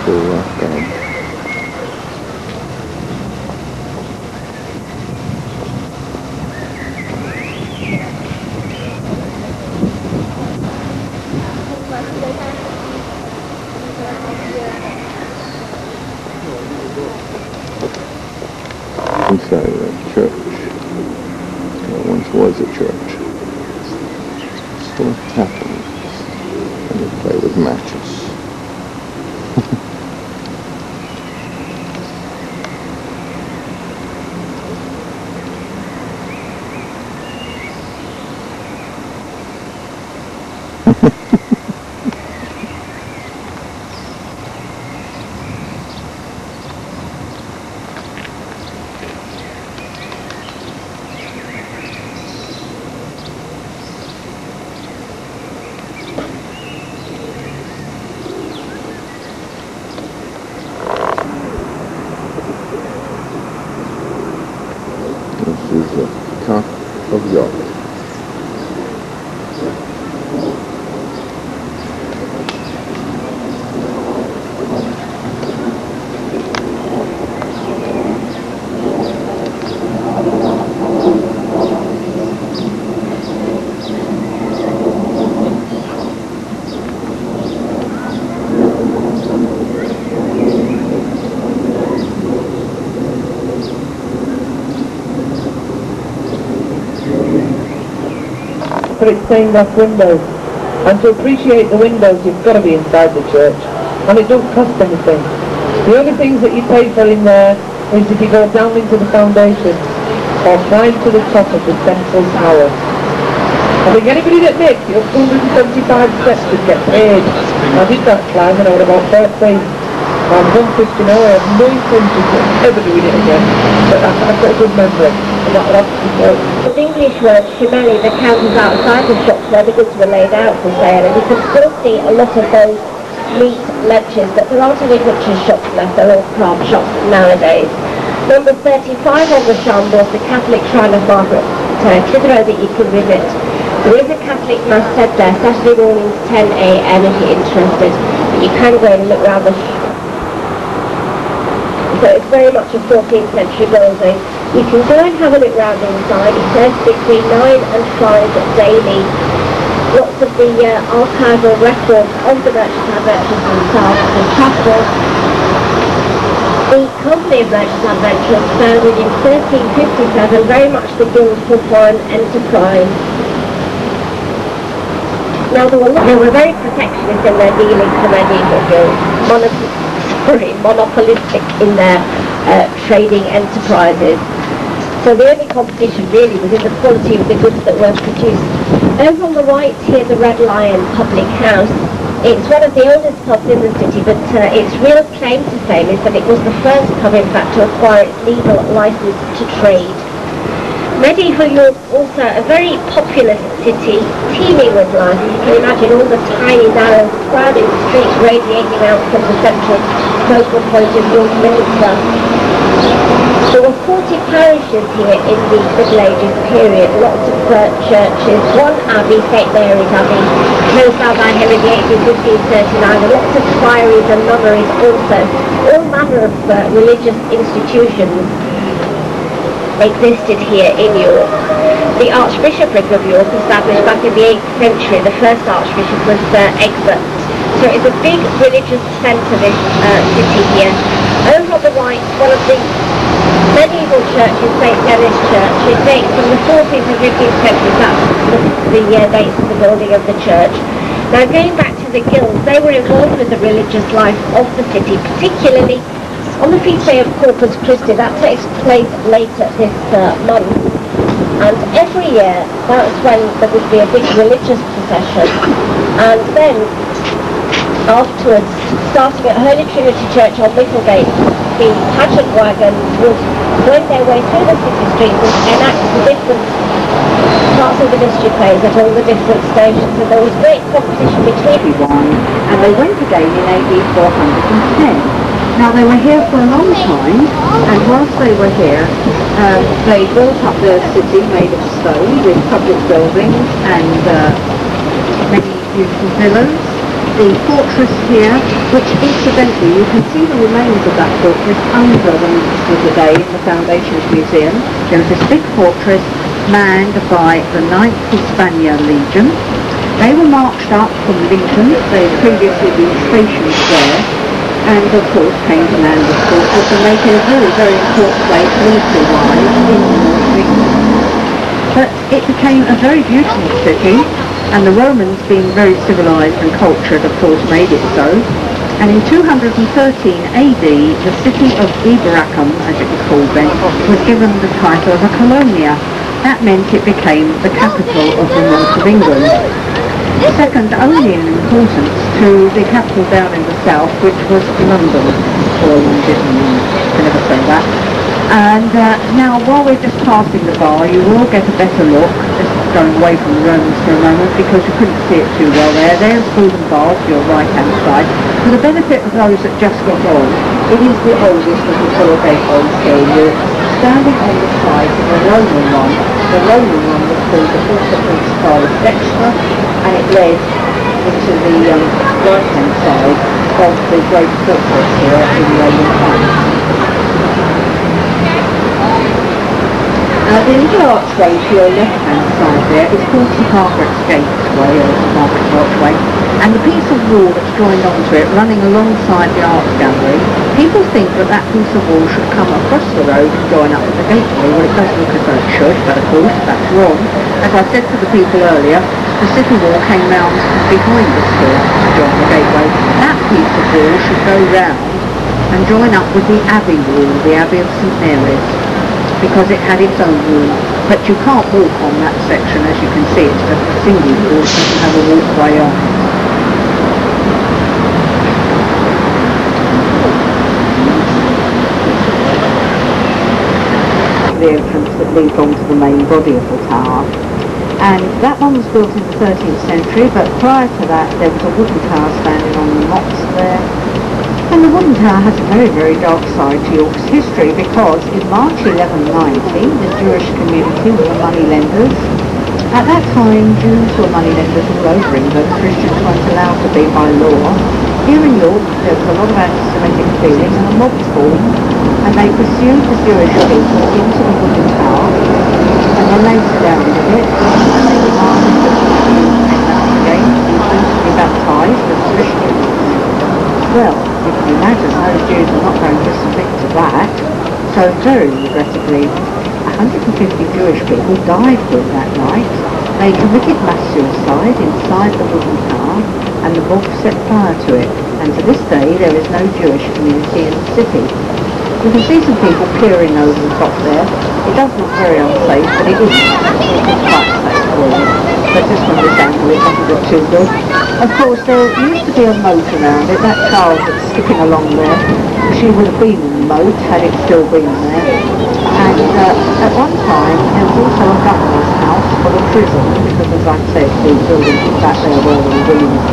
school that day. Inside a church. There once was a church. So what happens when you play with matches? This is the Cock of York. For its stained glass windows. And to appreciate the windows, you've got to be inside the church. And it don't cost anything. The only things that you pay for in there is if you go down into the foundation or climb to the top of the central tower. I think anybody that makes it up 275 steps would get paid. I did that climb when I was about 13. I'm 150 now, I have no intention of ever doing it again. But I've got a good memory. And that'll have to be good. The English word shimeli, the counters outside the shops where the goods were laid out for sale, and you can still see a lot of those meat ledges, but there aren't any butcher's shops left, they're all craft shops nowadays. Number 35 on the shamble is the Catholic Shrine of Margaret Clitheroe that you can visit. There is a Catholic Mass said there, Saturday mornings 10 AM if you're interested, but you can go and look around the so it's very much a 14th century building. You can go and have a look round inside. It says between 9 and 5 daily. Lots of the archival records of the merchants and adventurers themselves and travellers. The company of merchants and adventurers founded in 1357, very much the Guild for Foreign Enterprise. Now they were very protectionist in their dealings, the medieval guild. Monopolistic in their trading enterprises. So the only competition really was in the quality of the goods that were produced. Over on the right here, the Red Lion Public House. It's one of the oldest pubs in the city, but its real claim to fame is that it was the first pub, in fact, to acquire its legal license to trade. Medieval York, also a very populous city, teeming with life. You can imagine all the tiny, narrow, crowded streets radiating out from the central focal point of York Minster. There were 40 parishes here in the Middle Ages period, lots of churches, one abbey, St Mary's Abbey, closed down by Henry VIII in 1539, and lots of priories and nunneries also. All manner of religious institutions existed here in York. The Archbishopric of York, established back in the 8th century, the first Archbishop was Egbert. So it's a big religious centre, this city here. Over on the right, one of the medieval churches, St Dennis Church. It dates from the 14th and 15th centuries. That's the dates of the building of the church. Now going back to the guilds, they were involved with the religious life of the city, particularly on the feast day of Corpus Christi. That takes place later this month. And every year, that's when there would be a big religious procession. And then, afterwards, starting at Holy Trinity Church on Micklegate, the pageant wagons would wend their way through the city streets and enact the different parts of the mystery plays at all the different stations. And there was great competition between and they went again in AD 410. Now they were here for a long time, and whilst they were here, they built up their city made of stone with public buildings and many beautiful villas. the fortress here, which incidentally you can see the remains of that fortress under the Minster of the Day in the Foundations Museum. There was this big fortress manned by the 9th Hispania Legion. They were marched up from Lincoln. They had previously been stationed there, and of course came to man this fortress and make it a very, very important place military-wise in the north of England. But it became a very beautiful city, and the Romans, being very civilised and cultured, of course made it so. And in 213 AD, the city of Iberacum, as it was called then, was given the title of a colonia. That meant it became the capital of the north of England. Second only in importance to the capital down in the south, which was London, or London, I can never say that. And now, while we're just passing the bar, you will get a better look, just going away from the Romans for a moment, because you couldn't see it too well there. There's Golden Bar to your right-hand side. For the benefit of those that just got on, it is the oldest of the four gateways here. You're standing on the side of the Roman one. The Roman one was called the Porta Principalis Dextra, and it led into the right-hand side of the great fortress here in Roman times. The little archway to your left-hand side there is called St Margaret's Gateway, or St Margaret's Archway, and the piece of wall that's joined onto it, running alongside the art gallery, people think that that piece of wall should come across the road and join up with the gateway. Well, it does look as though it should, but of course that's wrong. As I said to the people earlier, the city wall came round behind us here to join the gateway. That piece of wall should go round and join up with the Abbey wall, the Abbey of St Mary's, because it had its own wall. But you can't walk on that section, as you can see. It's just a single wall, it doesn't have a walkway on it. The entrance that leads onto the main body of the tower. And that one was built in the 13th century, but prior to that there was a wooden tower standing on the mocks there. And the wooden tower has a very, very dark side to York's history, because in March 1190, the Jewish community were moneylenders. At that time, Jews were moneylenders all over England. Christians weren't allowed to be by law. Here in York, there was a lot of anti-Semitic feeling, and a mob formed, and they pursued the Jewish people into the wooden tower, and then they surrounded it, and they demanded that the Jews came out again, to be baptised as Christians. Well, you can imagine those Jews are not going to submit to that, so very regrettably 150 Jewish people died here that night. They committed mass suicide inside the wooden tower, and the mob set fire to it, and to this day there is no Jewish community in the city. You can see some people peering over the top there. It does look very unsafe, but it isn't. It is quite safe for you. But just from this angle it doesn't look too good. Of course, there used to be a moat around it. That child that's skipping along there, she would have been in the moat had it still been there. And at one time there was also a governor's house for the prison, because as I said, the buildings back there were the ruins.